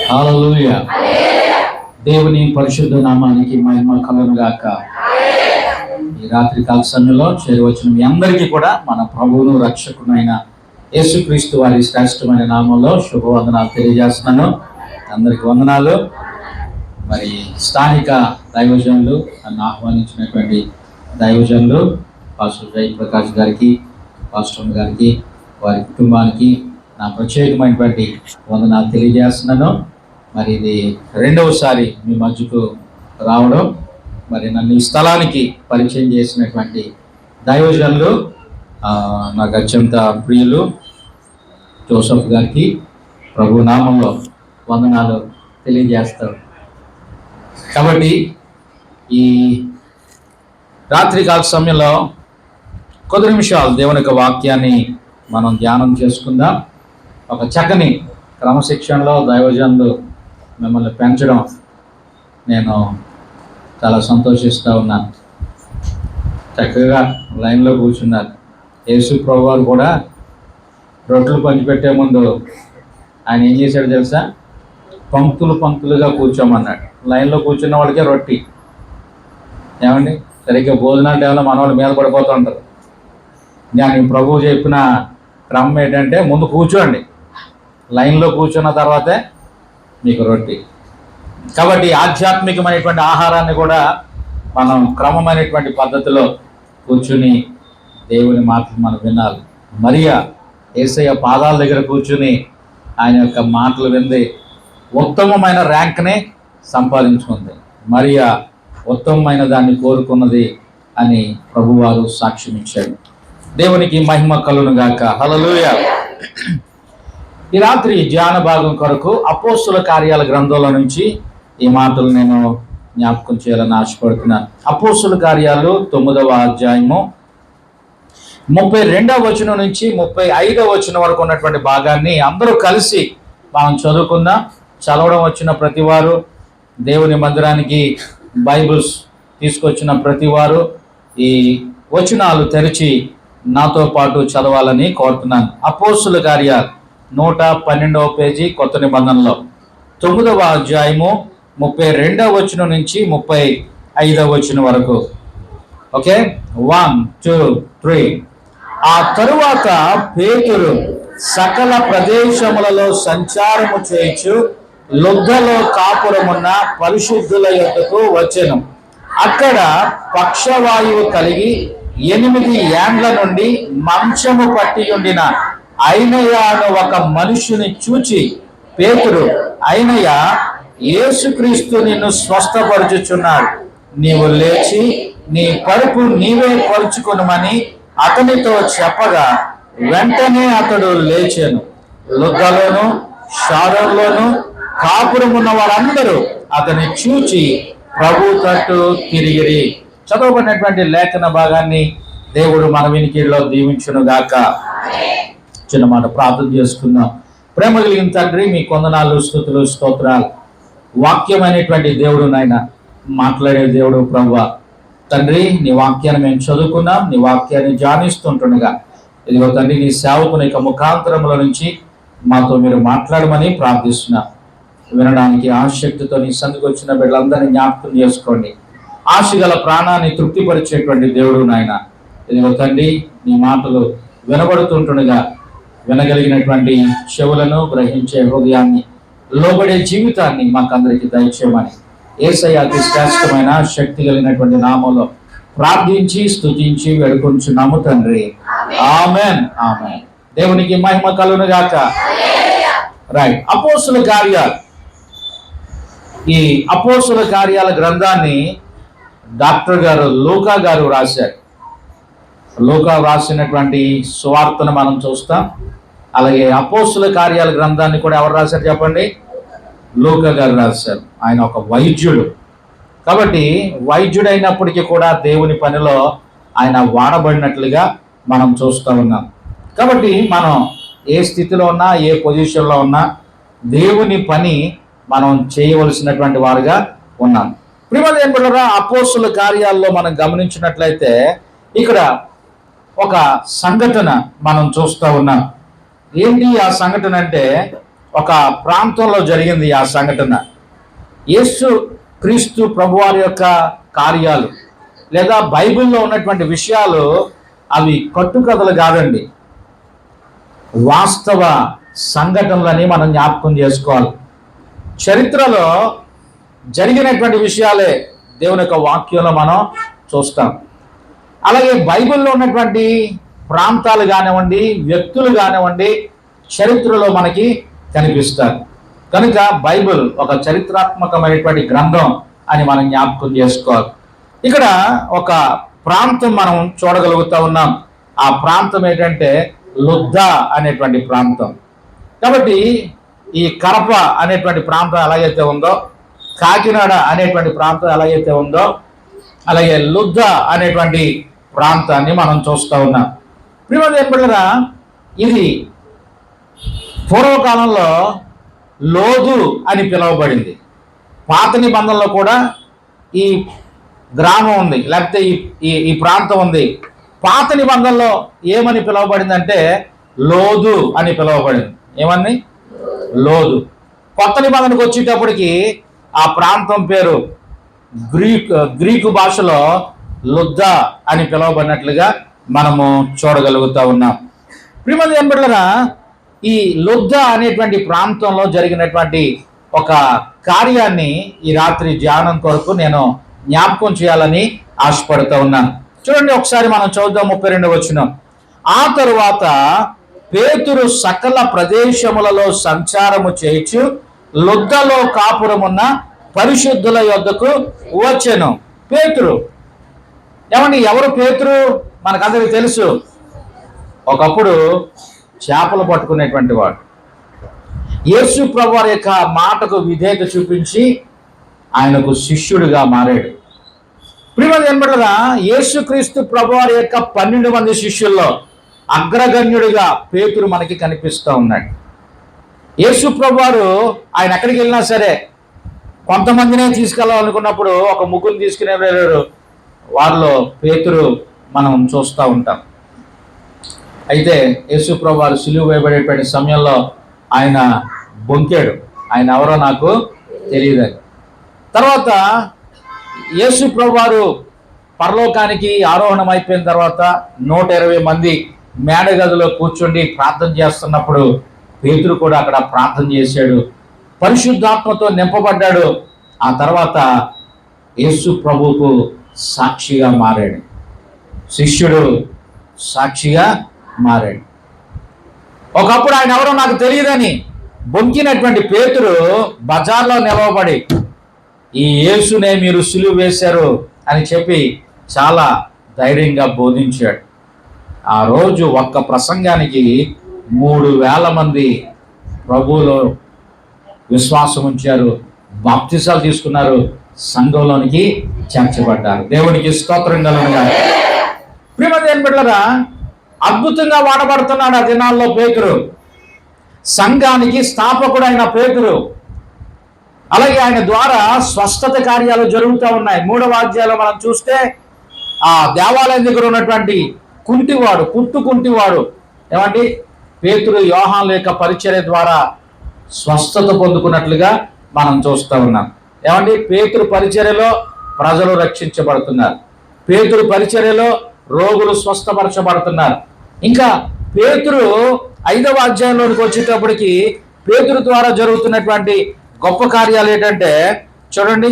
హల్లెలూయా. దేవుని పరిశుద్ధ నామానికి మహిమ కలుగును గాక. ఈ రాత్రి కాల సమయంలో చేరవచ్చిన మీ అందరికీ కూడా మన ప్రభువును రక్షకునైన యేసుక్రీస్తు వారి శ్రేష్టమైన నామంలో శుభవందనాలు తెలియజేస్తున్నాను. అందరికి వందనాలు. మరి స్థానిక దైవజనులు నన్ను ఆహ్వానించినటువంటి దైవజనులు పాస్టర్ జయప్రకాష్ గారికి, పాస్టర్ గారికి, వారి కుటుంబానికి నా ప్రత్యేకమైనటువంటి వందనాలు తెలియజేస్తున్నాను. మరి ఇది రెండవసారి మీ మధ్యకు రావడం. మరి నన్ను ఈ స్థలానికి పరిచయం చేసినటువంటి దైవజనులు నాకు అత్యంత ప్రియులు జోసఫ్ గారికి ప్రభు నామంలో వందనాలు తెలియజేస్తారు. కాబట్టి ఈ రాత్రికాల సమయంలో కొద్ది నిమిషాలు దేవుని యొక్క వాక్యాన్ని మనం ధ్యానం చేసుకుందాం. ఒక చక్కని క్రమశిక్షణలో దైవజనులు మిమ్మల్ని పెంచడం నేను చాలా సంతోషిస్తూ ఉన్నాను. చక్కగా లైన్లో కూర్చున్నారు. యేసు ప్రభు వారు కూడా రొట్టెలు పంచిపెట్టే ముందు ఆయన ఏం చేశాడు తెలుసా? పంక్తులు పంక్తులుగా కూర్చోమన్నాడు. లైన్లో కూర్చున్న వాడికే రొట్టి. ఏమండి, సరిగ్గా భోజనాలు టైంలో మన వాళ్ళు మీద పడిపోతూ ఉంటారు. నేను ప్రభువు చెప్పిన క్రమం ఏంటంటే ముందు కూర్చోండి, లైన్లో కూర్చున్న తర్వాతే మీకు రొట్టి. కాబట్టి ఆధ్యాత్మికమైనటువంటి ఆహారాన్ని కూడా మనం క్రమమైనటువంటి పద్ధతిలో కూర్చుని దేవుని మాటలు మనం వినాలి. మరియా యేసయ్య పాదాల దగ్గర కూర్చుని ఆయన యొక్క మాటలు వింది ఉత్తమమైన ర్యాంక్ని సంపాదించుకుంది. మరియా ఉత్తమమైన దాన్ని కోరుకున్నది అని ప్రభువారు సాక్ష్యం ఇచ్చాడు. దేవునికి మహిమ కలుగును గాక. హల్లెలూయా. ఈ రాత్రి ధ్యాన భాగం కొరకు అపోస్తుల కార్యాల గ్రంథంలో నుంచి ఈ మాటలు నేను జ్ఞాపకం చేయాలని ఆశపడుతున్నాను. అపోస్తుల కార్యాలు 9వ అధ్యాయము 32వ వచనం నుంచి 35వ వచనం వరకు ఉన్నటువంటి భాగాన్ని అందరూ కలిసి మనం చదువుకుందాం. చదవడం వచ్చిన ప్రతివారు, దేవుని మందిరానికి బైబిల్స్ తీసుకొచ్చిన ప్రతివారు ఈ వచనాలు తెరిచి నాతో పాటు చదవాలని కోరుతున్నాను. అపోస్తుల కార్యాలు 112వ పేజీ కొత్త నిబంధనలో 9వ అధ్యాయము 32వ వచనం నుంచి 35వ వచనం వరకు. ఓకే, 1 2 3. ఆ తరువాత పేతురు సకల ప్రదేశములలో సంచారము చేయుచు లుద్దలో కాపురమున్న పరిశుద్ధుల యొద్దకు వచ్చెను. అక్కడ పక్షవాయువు కలిగి 8 ఏండ్ల నుండి మంచము పట్టి ఉండిన అయినయ్య అను ఒక మనుషుని చూచి పేతురు, అయినయ్య, యేసుక్రీస్తు నిన్ను స్వస్థపరచుచున్నాడు, నీవు లేచి నీ పరుపు నీవే పరుచుకొనుమని అతనితో చెప్పగా వెంటనే అతడు లేచెను. లుద్దలోను షారోనులోను కాపురమున్న వారందరూ అతన్ని చూచి ప్రభు తట్టు తిరిగిరి. చదవబడినటువంటి లేఖన భాగాన్ని దేవుడు మన వినికిడిలో దీవించును గాక. చిన్న మాట ప్రార్థన చేసుకుందాం. ప్రేమ కలిగిన తండ్రి, మీ కొందనాలు, స్తుతులు, స్తోత్రాలు. వాక్యమైనటువంటి దేవుడు నాయన, మాట్లాడే దేవుడు ప్రభువా తండ్రి, నీ వాక్యాన్ని మేము చదువుకున్నాం. నీ వాక్యాన్ని ధ్యానిస్తుంటుండగా ఇదిగో తండ్రి, నీ సేవకుని యొక్క ముఖాంతరముల నుంచి మాతో మీరు మాట్లాడమని ప్రార్థిస్తున్నాం. వినడానికి ఆసక్తితో నీ సందుకు వచ్చిన బిడ్డలందరినీ జ్ఞాపకం చేసుకోండి. ఆశ గల ప్రాణాన్ని తృప్తిపరిచేటువంటి దేవుడు నాయన, ఇదిగో తండ్రి, నీ మాటలు వినబడుతుంటుండగా వినగలిగినటువంటి చెవులను, గ్రహించే హృదయాన్ని, లోబడే జీవితాన్ని మాకందరికి దయచేయమని యేసయ్య అతి శ్రేష్టమైన శక్తి కలిగినటువంటి నామంలో ప్రార్థించి స్తుతించి వేడుకొంచున్నాము తండ్రి. ఆమేన్, ఆమేన్. దేవునికి మహిమ కలుగును గాక. రైట్. అపోస్తుల కార్యాలు. ఈ అపోస్తుల కార్యాల గ్రంథాన్ని డాక్టర్ గారు లూకా గారు రాశారు. లూకా రాసినటువంటి సువార్తను మనం చూస్తాం. అలాగే అపోస్తుల కార్యాల గ్రంథాన్ని కూడా ఎవరు రాశారు చెప్పండి? లూకా గారు రాశారు. ఆయన ఒక వైద్యుడు. కాబట్టి వైద్యుడైనప్పటికీ కూడా దేవుని పనిలో ఆయన వాడబడినట్లుగా మనం చూస్తూ ఉన్నాం. కాబట్టి మనం ఏ స్థితిలో ఉన్నా, ఏ పొజిషన్లో ఉన్నా దేవుని పని మనం చేయవలసినటువంటి వారుగా ఉన్నాం. ప్రియమైన అపోస్తుల కార్యాల్లో మనం గమనించినట్లయితే ఇక్కడ ఒక సంఘటన మనం చూస్తూ ఉన్నాం. ఏంటి ఆ సంఘటన అంటే, ఒక ప్రాంతంలో జరిగింది ఆ సంఘటన. యేసు క్రీస్తు ప్రభువారి యొక్క కార్యాలు లేదా బైబిల్లో ఉన్నటువంటి విషయాలు అవి కట్టుకథలు కాదండి, వాస్తవ సంఘటనలని మనం జ్ఞాపకం చేసుకోవాలి. చరిత్రలో జరిగినటువంటి విషయాలే దేవుని యొక్క వాక్యంలో మనం చూస్తాం. అలాగే బైబిల్లో ఉన్నటువంటి ప్రాంతాలు కానివ్వండి, వ్యక్తులు కానివ్వండి, చరిత్రలో మనకి కనిపిస్తారు. కనుక బైబిల్ ఒక చరిత్రాత్మకమైనటువంటి గ్రంథం అని మనం జ్ఞాపకం చేసుకోవాలి. ఇక్కడ ఒక ప్రాంతం మనం చూడగలుగుతా ఉన్నాం. ఆ ప్రాంతం ఏంటంటే లుద్దా అనేటువంటి ప్రాంతం. కాబట్టి ఈ కడప అనేటువంటి ప్రాంతం ఎలాగైతే ఉందో, కాకినాడ అనేటువంటి ప్రాంతం ఎలాగైతే ఉందో, అలాగే లుద్దా అనేటువంటి ప్రాంతాన్ని మనం చూస్తూ ఉన్నాం. ప్రియమైన ఏంటంటే ఇది పూర్వకాలంలో లోదు అని పిలువబడింది. పాత నిబంధనలో కూడా ఈ గ్రామం ఉంది, లేకపోతే ఈ ప్రాంతం ఉంది. పాత నిబంధనలో ఏమని పిలువబడిందంటే లోదు అని పిలువబడింది. ఏమని? లోదు. కొత్త నిబంధనకు వచ్చేటప్పటికి ఆ ప్రాంతం పేరు గ్రీకు భాషలో లుద్దా అని పిలువబడినట్లుగా మనము చూడగలుగుతా ఉన్నాం. ప్రియమైన ఏంటంటే ఈ లుద్దా అనేటువంటి ప్రాంతంలో జరిగినటువంటి ఒక కార్యాన్ని ఈ రాత్రి ధ్యానం కొరకు నేను జ్ఞాపకం చేయాలని ఆశపడుతూ ఉన్నాను. చూడండి, ఒకసారి మనం చదువుదాం. 32వ వచనం. ఆ తరువాత పేతురు సకల ప్రదేశములలో సంచారము చేయుచు లుద్దలో కాపురమున్న పరిశుద్ధుల యొద్దకు వచ్చెను. పేతురు ఏమండి, ఎవరు పేతురు? మనకందరికి తెలుసు. ఒకప్పుడు చేపలు పట్టుకునేటువంటి వాడు. యేసు ప్రభువారి యొక్క మాటకు విధేయత చూపించి ఆయనకు శిష్యుడిగా మారాడు. ప్రియమైన ఏంటంటే యేసుక్రీస్తు ప్రభువారి యొక్క 12 మంది శిష్యుల్లో అగ్రగణ్యుడిగా పేతురు మనకి కనిపిస్తూ ఉన్నాడు. యేసు ప్రభువారు ఆయన ఎక్కడికి వెళ్ళినా సరే కొంతమందినే తీసుకెళ్ళాలనుకున్నప్పుడు ఒక ముగ్గురు తీసుకునే వెళ్ళారు. వారిలో పేతురు మనం చూస్తూ ఉంటాం. అయితే యేసు ప్రభువారు సిలువ వేయబడేటువంటి సమయంలో ఆయన బొంకాడు, ఆయన ఎవరో నాకు తెలియదని. తర్వాత యేసు ప్రభువారు పరలోకానికి ఆరోహణం అయిపోయిన తర్వాత 120 మంది మేడ గదిలో కూర్చుండి ప్రార్థన చేస్తున్నప్పుడు పేతురు కూడా అక్కడ ప్రార్థన చేశాడు, పరిశుద్ధాత్మతో నింపబడ్డాడు. ఆ తర్వాత యేసు ప్రభువుకు సాక్షిగా మారాడు, శిష్యుడు సాక్షిగా మారాడు. ఒకప్పుడు ఆయన ఎవరో నాకు తెలియదని బొంకినటువంటి పేతురు బజార్లో నిలవబడి ఈ యేసునే మీరు సిలువ వేశారు అని చెప్పి చాలా ధైర్యంగా బోధించాడు. ఆ రోజు ఒక్క ప్రసంగానికి 3,000 మంది ప్రభువులో విశ్వాసం ఉంచారు, బాప్తిసాలు తీసుకున్నారు, సంఘంలోనికి చేర్చబడ్డారు. దేవునికి స్తోత్రం కలుగునుగాక. ప్రియమైన ఏంటంటే అద్భుతంగా వాడబడుతున్నాడు ఆ దినాల్లో పేతురు. సంఘానికి స్థాపకుడు అయిన పేతురు. అలాగే ఆయన ద్వారా స్వస్థత కార్యాలు జరుగుతూ ఉన్నాయి. 3వ అధ్యాయంలో మనం చూస్తే ఆ దేవాలయం దగ్గర ఉన్నటువంటి కుంటివాడు, కుంటివాడు ఏమంటే పేతురు యోహాను యొక్క పరిచర్య ద్వారా స్వస్థత పొందుకున్నట్లుగా మనం చూస్తూ ఉన్నాం. ఏమంటే పేతురు పరిచర్యలో ప్రజలు రక్షించబడుతున్నారు, పేతురు పరిచర్యలో రోగులు స్వస్థపరచబడుతున్నారు. ఇంకా పేతురు 5వ అధ్యాయంలోనికి వచ్చేటప్పటికి పేతురు ద్వారా జరుగుతున్నటువంటి గొప్ప కార్యాలు ఏంటంటే చూడండి,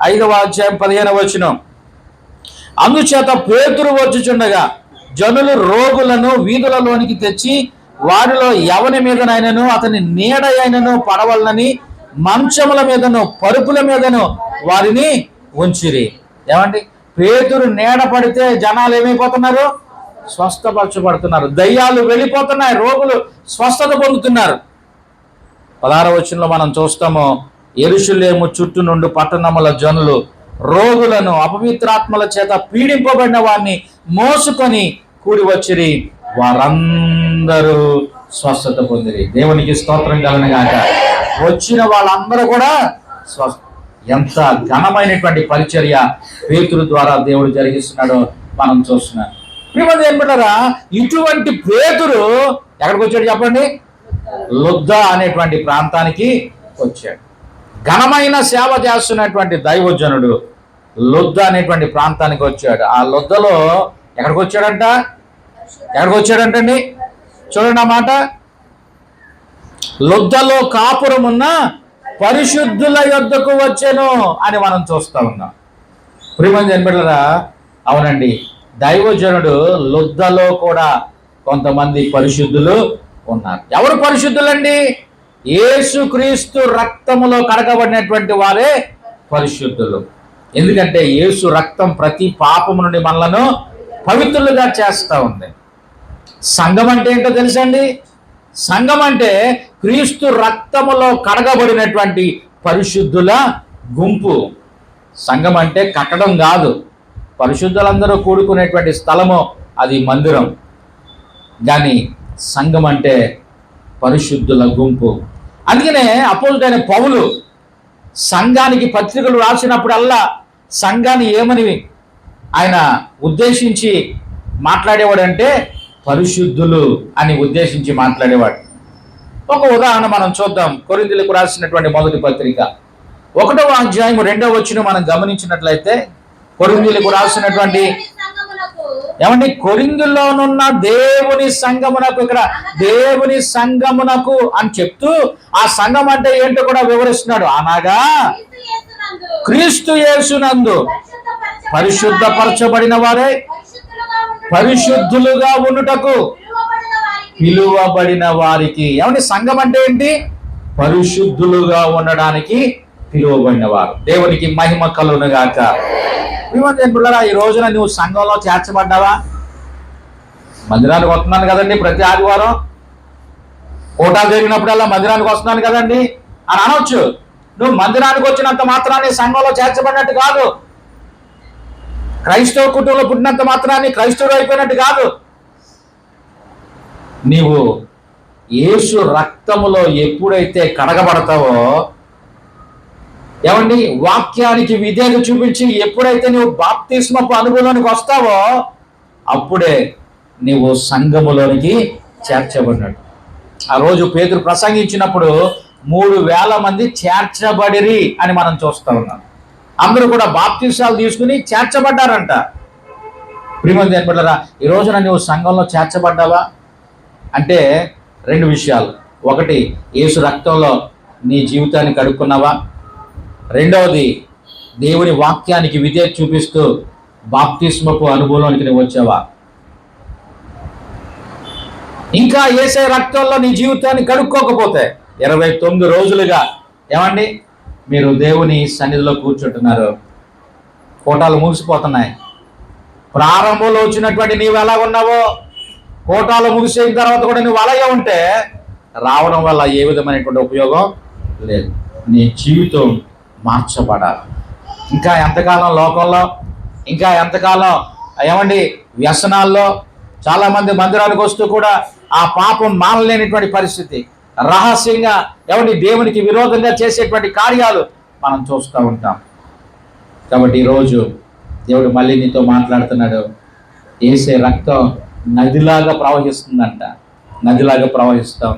5వ అధ్యాయం 15వ వచనం. అందుచేత పేతురు వచ్చుచుండగా జనులు రోగులను వీధులలోనికి తెచ్చి వారిలో ఎవని మీదనైనను అతని నీడ అయినను పడవలనని మంచముల మీదను పరుపుల మీదను వారిని ఉంచిరి. ఏమండి, పేతురు నీడ పడితే జనాలు ఏమైపోతున్నారు? స్వస్థపరచబడుతున్నారు, దయ్యాలు వెళ్ళిపోతున్నాయి, రోగులు స్వస్థత పొందుతున్నారు. 16వ వచనంలో మనం చూస్తాము, యెరూషలేము చుట్టూ నుండి పట్టణముల జనులు రోగులను అపవిత్రాత్మల చేత పీడింపబడిన వారిని మోసుకొని కూడి వచ్చిరి, వారందరూ స్వస్థత పొందిరి. దేవునికి స్తోత్రం కలుగునుగాక. వచ్చిన వాళ్ళందరూ కూడా ఎంత ఘనమైనటువంటి పరిచర్య పేతురు ద్వారా దేవుడు జరిగిస్తున్నాడో మనం చూస్తున్నాం. ప్రియమైన ఏంటంటారా, ఇటువంటి పేతురు ఎక్కడికి వచ్చాడు చెప్పండి? లుద్ద అనేటువంటి ప్రాంతానికి వచ్చాడు. ఘనమైన సేవ చేస్తున్నటువంటి దైవజనుడు లుద్ద అనేటువంటి ప్రాంతానికి వచ్చాడు. ఆ లుద్దలో ఎక్కడికి వచ్చాడంటండి? చూడండి ఆ మాట, లుద్దలో కాపురమున్న పరిశుద్ధుల యొద్దకు వచ్చెను అని మనం చూస్తా ఉన్నాం. ప్రియమైన జనబిడ్డలారా, అవునండి, దైవజనుడు లుద్దలో కూడా కొంతమంది పరిశుద్ధులు ఉన్నారు. ఎవరు పరిశుద్ధులండి? యేసుక్రీస్తు రక్తములో కడగబడినటువంటి వారే పరిశుద్ధులు. ఎందుకంటే యేసు రక్తం ప్రతి పాపము నుండి మనలను పవిత్రులుగా చేస్తూ ఉంది. సంఘం అంటే ఏంటో తెలుసండి? సంఘం అంటే క్రీస్తు రక్తములో కడగబడినటువంటి పరిశుద్ధుల గుంపు. సంఘం అంటే కట్టడం కాదు, పరిశుద్ధులందరూ కూడుకునేటువంటి స్థలము అది మందిరం. కానీ సంఘం అంటే పరిశుద్ధుల గుంపు. అందుకనే అపోస్తలుడైన పౌలు సంఘానికి పత్రికలు రాసినప్పుడల్లా సంఘాన్ని ఏమని ఆయన ఉద్దేశించి మాట్లాడేవాడంటే పరిశుద్ధులు అని ఉద్దేశించి మాట్లాడేవాడు. ఒక ఉదాహరణ మనం చూద్దాం. కొరింథీయులకు రాసినటువంటి మొదటి పత్రిక 1వ అధ్యాయం 2వ వచనం మనం గమనించినట్లయితే, కొరింథీయులకు రాసినటువంటి ఏమండి, కొరింథీయులోనున్న దేవుని సంఘమునకు, ఇక్కడ దేవుని సంఘమునకు అని చెప్తూ ఆ సంఘం అంటే ఏంటో కూడా వివరిస్తున్నాడు. అనగా క్రీస్తు యేసునందు పరిశుద్ధపరచబడిన వారే పరిశుద్ధులుగా ఉండుటకు పిలువబడిన వారికి. ఏమండి, సంఘం అంటే ఏంటి? పరిశుద్ధులుగా ఉండడానికి పిలువబడిన వారు. దేవునికి మహిమ కలుగును గాక. ఈ రోజున నువ్వు సంఘంలో చేర్చబడ్డావా? మందిరానికి వస్తున్నాను కదండి ప్రతి ఆదివారం, కోటాలు జరిగినప్పుడల్లా మందిరానికి వస్తున్నాను కదండి అని అనొచ్చు. నువ్వు మందిరానికి వచ్చినంత మాత్రాన్ని సంఘంలో చేర్చబడినట్టు కాదు. క్రైస్తవ కుటుంబంలో పుట్టినంత మాత్రాన్ని క్రైస్తవుడు అయిపోయినట్టు కాదు. నీవు యేసు రక్తములో ఎప్పుడైతే కడగబడతావో, ఏమండి, వాక్యానికి విధేయత చూపించి ఎప్పుడైతే నువ్వు బాప్తిస్మపు అనుభవానికి వస్తావో అప్పుడే నీవు సంఘములోనికి చేర్చబడినట్టు. ఆ రోజు పేతురు ప్రసంగించినప్పుడు 3,000 మంది చేర్చబడిరి అని మనం చూస్తా ఉన్నాం. అందరూ కూడా బాప్తిసాలు తీసుకుని చేర్చబడ్డారంట. ప్రియమైన దేవులారా, ఈ రోజున నువ్వు సంఘంలో చేర్చబడ్డావా అంటే 2 విషయాలు. ఒకటి, యేసు రక్తంలో నీ జీవితాన్ని కడుక్కున్నావా? రెండవది, దేవుని వాక్యానికి విధేయత చూపిస్తూ బాప్తిస్మపు అనుభవంలోనికి నువ్వు వచ్చావా? ఇంకా యేసే రక్తంలో నీ జీవితాన్ని కడుక్కోకపోతే 29 రోజులుగా ఏమండి మీరు దేవుని సన్నిధిలో కూర్చుంటున్నారు, కోటాలు ముగిసిపోతున్నాయి. ప్రారంభంలో వచ్చినటువంటి నీవు ఎలా ఉన్నావో కోటాలు ముగిసిన తర్వాత కూడా నువ్వు అలాగే ఉంటే రావడం వల్ల ఏ విధమైనటువంటి ఉపయోగం లేదు. నీ జీవితం మార్చబడాలి. ఇంకా ఎంతకాలం లోకంలో, ఇంకా ఎంతకాలం ఏమండి వ్యసనాల్లో, చాలామంది మందిరానికి వస్తూ కూడా ఆ పాపం మానలేనిటువంటి పరిస్థితి, రహస్యంగా ఏమండి దేవునికి విరోధంగా చేసేటువంటి కార్యాలు మనం చూస్తూ ఉంటాం. కాబట్టి ఈరోజు దేవుడు మళ్ళీ నీతో మాట్లాడుతున్నాడు. యేసే రక్తం నదిలాగా ప్రవహిస్తుందంట, నదిలాగా ప్రవహిస్తాం.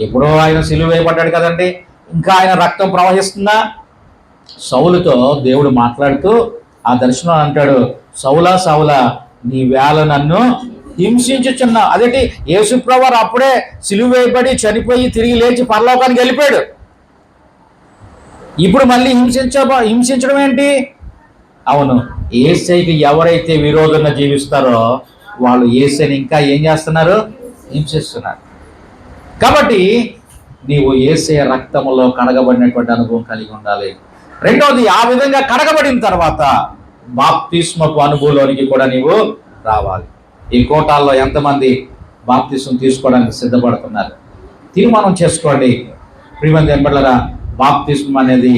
ఎప్పుడో ఆయన సిలువ వేయబడ్డాడు కదండి, ఇంకా ఆయన రక్తం ప్రవహిస్తుందా? సౌలుతో దేవుడు మాట్లాడుతూ ఆ దర్శనం అంటాడు, సౌలా సౌలా నీ వేళ నన్ను హింసించుచున్నా. అదేంటి, యేసుప్రభువు అప్పుడే సిలువ వేయబడి చనిపోయి తిరిగి లేచి పరలోకానికి వెళ్ళిపోయాడు. ఇప్పుడు మళ్ళీ హింసించడం ఏంటి? అవును, యేసయ్యకి ఎవరైతే విరోధంగా జీవిస్తారో వాళ్ళు యేసయ్యని ఇంకా ఏం చేస్తున్నారు? హింసిస్తున్నారు. కాబట్టి నీవు యేసయ్య రక్తములో కడగబడినటువంటి అనుభవం కలిగి ఉండాలి. రెండవది, ఆ విధంగా కడగబడిన తర్వాత బాప్తిస్మపు అనుభవంలోనికి కూడా నీవు రావాలి. ఈ కోటాల్లో ఎంతమంది బాప్తిస్మం తీసుకోవడానికి సిద్ధపడుతున్నారు? తీర్మానం చేసుకోండి. ప్రియమైన దేవులారా, బాప్తిస్మం అనేది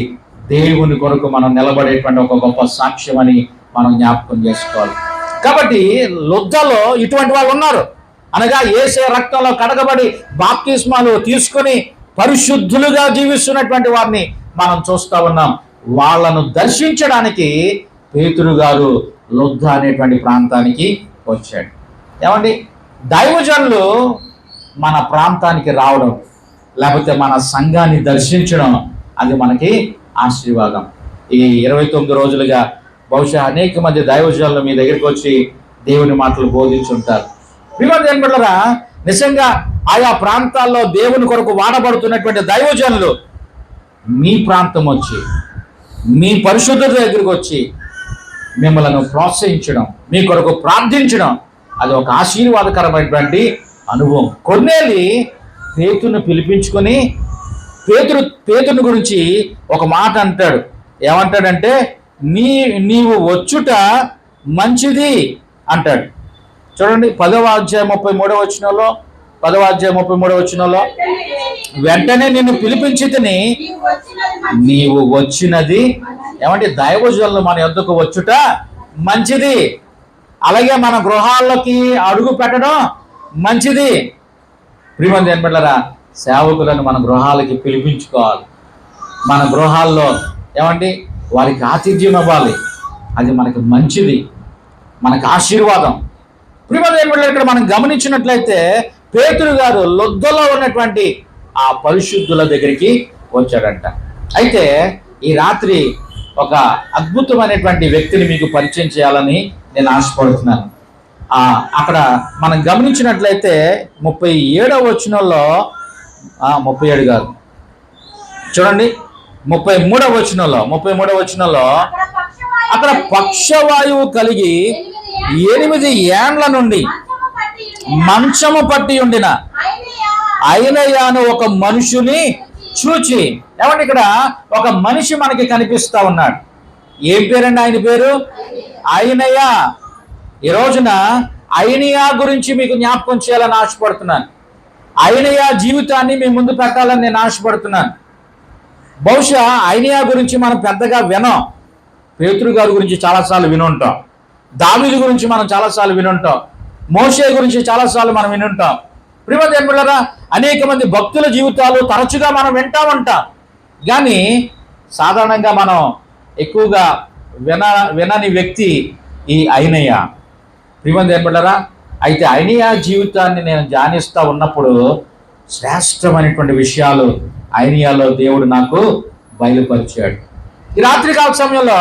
దేవుని కొరకు మనం నిలబడేటువంటి ఒక గొప్ప సాక్ష్యం అని మనం జ్ఞాపకం చేసుకోవాలి. కాబట్టి లుద్దలో ఇటువంటి వాళ్ళు ఉన్నారు. అనగా యేసే రక్తంలో కడగబడి బాప్తిస్మాలు తీసుకొని పరిశుద్ధులుగా జీవిస్తున్నటువంటి వారిని మనం చూస్తూ ఉన్నాం. వాళ్ళను దర్శించడానికి పేతురు గారు లుద్ద అనేటువంటి ప్రాంతానికి వచ్చాడు. ఏమండి, దైవజనులు మన ప్రాంతానికి రావడం లేకపోతే మన సంఘాన్ని దర్శించడం, అది మనకి ఆశీర్వాదం. ఈ 29 రోజులుగా బహుశా అనేక మంది దైవజనులు మీ దగ్గరికి వచ్చి దేవుని మాటలు బోధించుంటారు. విమర్శన బిడ్డలారా, నిజంగా ఆయా ప్రాంతాల్లో దేవుని కొరకు వాడబడుతున్నటువంటి దైవజనులు మీ ప్రాంతం వచ్చి, మీ పరిశుద్ధత దగ్గరికి వచ్చి మిమ్మల్ని ప్రోత్సహించడం, మీ కొరకు ప్రార్థించడం, అది ఒక ఆశీర్వాదకరమైనటువంటి అనుభవం. కొన్నేళ్ళి పేతురుని పిలిపించుకొని పేతురుని గురించి ఒక మాట అంటాడు. ఏమంటాడంటే, నీవు వచ్చుట మంచిది అంటాడు. చూడండి 10వ అధ్యాయం 33వ వచనంలో, 10వ అధ్యాయం 33వ వచనంలో, వెంటనే నిన్ను పిలిపించితిని, నీవు వచ్చినది. ఏమంటే దైవజనులు మన యొద్దకు వచ్చుట మంచిది. అలాగే మన గృహాల్లోకి అడుగు పెట్టడం మంచిది. ప్రియమైన బిడ్డలారా, సేవకులను మన గృహాలకి పిలిపించుకోవాలి. మన గృహాల్లో ఏమండి వారికి ఆతిథ్యం ఇవ్వాలి. అది మనకి మంచిది, మనకు ఆశీర్వాదం. ప్రియమైన బిడ్డలారా, ఇక్కడ మనం గమనించినట్లయితే పేతురు గారు లొద్దలో ఉన్నటువంటి ఆ పరిశుద్ధుల దగ్గరికి వచ్చాడంట. అయితే ఈ రాత్రి ఒక అద్భుతమైనటువంటి వ్యక్తిని మీకు పరిచయం చేయాలని నేను ఆశపడుతున్నాను. అక్కడ మనం గమనించినట్లయితే 37వ వచనంలో, 37 కాదు చూడండి, 33వ వచనంలో అక్కడ పక్షవాయువు కలిగి 8 ఏండ్ల నుండి మంచము పట్టి ఉండిన అయినయాను ఒక మనుషుని చూచి. ఏమంటే ఇక్కడ ఒక మనిషి మనకి కనిపిస్తా ఉన్నాడు. ఏం పేరండి ఆయన పేరు? అయినయ. ఈ రోజున అయినయా గురించి మీకు జ్ఞాపకం చేయాలని ఆశపడుతున్నాను. అయినయా జీవితాన్ని మీ ముందు పెట్టాలని నేను ఆశపడుతున్నాను. బహుశా అయినయా గురించి మనం పెద్దగా వినం. పేతురు గారి గురించి చాలాసార్లు వినుంటాం, దావీదు గురించి మనం చాలాసార్లు వినుంటాం, మోషే గురించి చాలాసార్లు మనం వినుంటాం. ప్రియమైన బిడ్డలారా, అనేక మంది భక్తుల జీవితాలు తరచుగా మనం వింటా ఉంటాం, కానీ సాధారణంగా మనం ఎక్కువగా వినని వ్యక్తి ఈ అయినయ. ప్రియమైన బిడ్డలారా, అయితే అయినయ జీవితాన్ని నేను ధ్యానిస్తూ ఉన్నప్పుడు శ్రేష్టమైనటువంటి విషయాలు అయినయాలో దేవుడు నాకు బయలుపరిచాడు. ఈ రాత్రికాల సమయంలో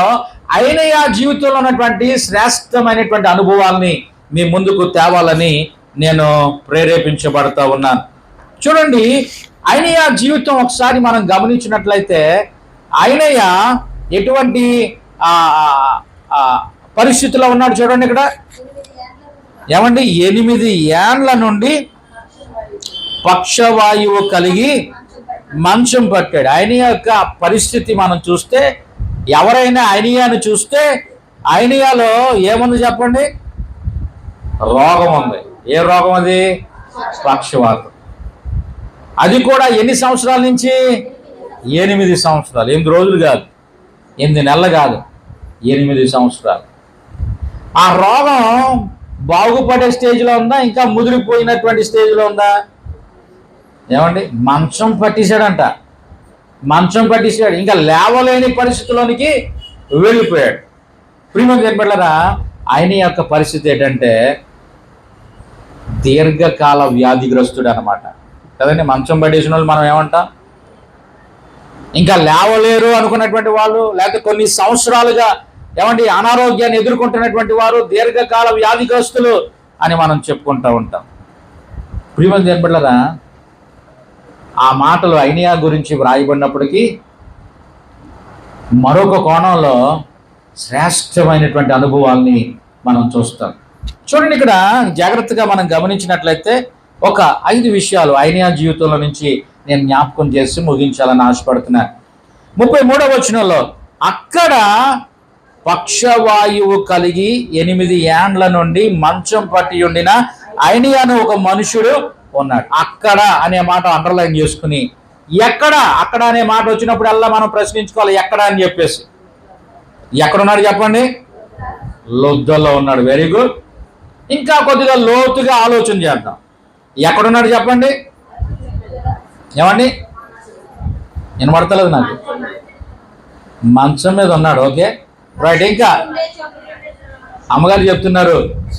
అయినయ జీవితంలో ఉన్నటువంటి శ్రేష్టమైనటువంటి అనుభవాల్ని మీ ముందుకు తేవాలని నేను ప్రేరేపించబడతా ఉన్నాను. చూడండి, అయినయ జీవితం ఒకసారి మనం గమనించినట్లయితే అయినయ ఎటువంటి పరిస్థితిలో ఉన్నాడు చూడండి. ఇక్కడ ఏమండి 8 ఏండ్ల నుండి పక్షవాయువు కలిగి మంచం పట్టాడు. అయినయ యొక్క పరిస్థితి మనం చూస్తే, ఎవరైనా అయినయాను చూస్తే అయినయాలో ఏముంది చెప్పండి? రోగం ఉంది. ఏ రోగం అది? పక్షవాతం. అది కూడా ఎన్ని సంవత్సరాల నుంచి? 8 సంవత్సరాలు. 8 రోజులు కాదు, 8 నెలలు కాదు, 8 సంవత్సరాలు. ఆ రోగం బాగుపడే స్టేజ్లో ఉందా, ఇంకా ముదిరిపోయినటువంటి స్టేజ్లో ఉందా? ఏమండి, మంచం పట్టేశాడంట. మంచం పట్టేశాడు, ఇంకా లేవలేని పరిస్థితిలోనికి వెళ్ళిపోయాడు. ప్రియమైన బిడ్డలారా, ఆయన యొక్క పరిస్థితి ఏంటంటే దీర్ఘకాల వ్యాధిగ్రస్తుడు అనమాట కదండి. మంచం పట్టేసిన వాళ్ళు మనం ఏమంటాం? ఇంకా లేవలేరు అనుకున్నటువంటి వాళ్ళు, లేకపోతే కొన్ని సంవత్సరాలుగా ఏమండి అనారోగ్యాన్ని ఎదుర్కొంటున్నటువంటి వారు దీర్ఘకాల వ్యాధిగ్రస్తులు అని మనం చెప్పుకుంటూ ఉంటాం. ప్రియమైన బిడ్డలారా, ఆ మాటలు అయినయా గురించి వ్రాయబడినప్పటికీ మరొక కోణంలో శ్రేష్టమైనటువంటి అనుభవాల్ని మనం చూస్తాం. చూడండి, ఇక్కడ జాగ్రత్తగా మనం గమనించినట్లయితే ఒక 5 విషయాలు అయినయా జీవితంలో నుంచి నేను జ్ఞాపకం చేసి ముగించాలని ఆశపడుతున్నాను. 33వ వచనంలో, అక్కడ పక్షవాయువు కలిగి 8 ఏండ్ల నుండి మంచం పట్టి ఉండిన అయినయాను ఒక మనుషుడు ఉన్నాడు. అక్కడ అనే మాట అండర్లైన్ చేసుకుని, ఎక్కడ అక్కడ అనే మాట వచ్చినప్పుడల్లా మనం ప్రశ్నించుకోవాలి, ఎక్కడ అని చెప్పేసి. ఎక్కడున్నాడు చెప్పండి? లొద్దలో ఉన్నాడు. Very good. ఇంకా కొద్దిగా లోతుగా ఆలోచన చేద్దాం. ఎక్కడున్నాడు చెప్పండి? ఏమండి, వినబడతలేదు నాకు. మంచం మీద ఉన్నాడు. Okay, right. ఇంకా అమ్మగారు చెప్తున్నారు,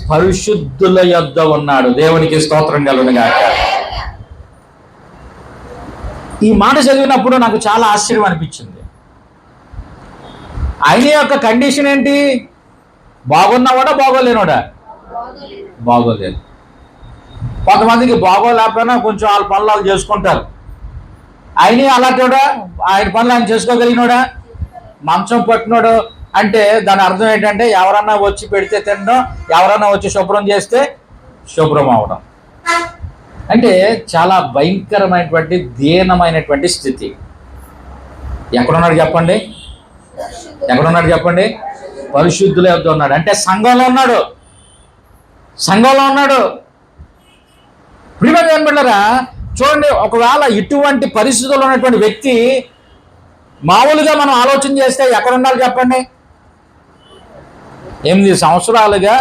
పరిశుద్ధుల యొద్ద ఉన్నాడు. దేవునికి స్తోత్రం కలుగును గాక. ఈ మాట చదివినప్పుడు నాకు చాలా ఆశ్చర్యం అనిపించింది. ఆయన యొక్క కండిషన్ ఏంటి? బాగున్నవాడా బాగోలేనోడా? బాగోలేదు. కొంతమందికి బాగోలేకపోయినా కొంచెం వాళ్ళ పనులు వాళ్ళు చేసుకుంటారు. ఆయన అలాంటివాడా? ఆయన పనులు ఆయన చేసుకోగలిగినోడా? మంచం పట్టినోడు అంటే దాని అర్థం ఏంటంటే ఎవరన్నా వచ్చి పెడితే తినడం, ఎవరన్నా వచ్చి శుభ్రం చేస్తే శుభ్రం అవడం. అంటే చాలా భయంకరమైనటువంటి దీనమైనటువంటి స్థితి. ఎక్కడున్నాడు చెప్పండి? ఎక్కడున్నాడు చెప్పండి? పరిశుద్ధుల యొద్ద ఉన్నాడు. అంటే సంఘంలో ఉన్నాడు. సంఘంలో ఉన్నాడు. ప్రియమైన బిడ్డలారా, చూడండి, ఒకవేళ ఇటువంటి పరిస్థితుల్లో ఉన్నటువంటి వ్యక్తి మామూలుగా మనం ఆలోచన చేస్తే ఎక్కడ ఉండాలి చెప్పండి? 8 సంవత్సరాలుగా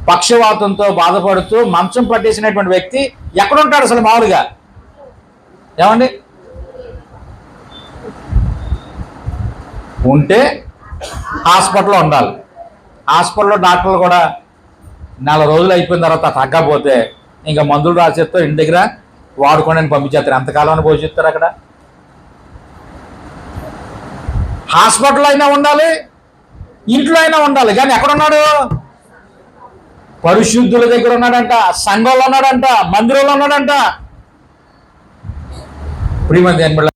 పక్షవాతంతో బాధపడుతూ మంచం పట్టేసినటువంటి వ్యక్తి ఎక్కడుంటాడు అసలు మామూలుగా? ఏమండి? ఉంటే హాస్పిటల్లో ఉండాలి. హాస్పిటల్లో డాక్టర్లు కూడా నెల రోజులు అయిపోయిన తర్వాత తగ్గకపోతే ఇంకా మందులు రాసేస్తే ఇంటి దగ్గర వాడుకోండి అని పంపించేస్తారు. ఎంతకాలం పోషిస్తారు అక్కడ? హాస్పిటల్ అయినా ఉండాలి, ఇంట్లో అయినా ఉండాలి. కానీ ఎక్కడున్నాడు? పరిశుద్ధుల దగ్గర ఉన్నాడంట, సంఘంలో ఉన్నాడంట, మందిరంలో ఉన్నాడంట. ప్రియమైన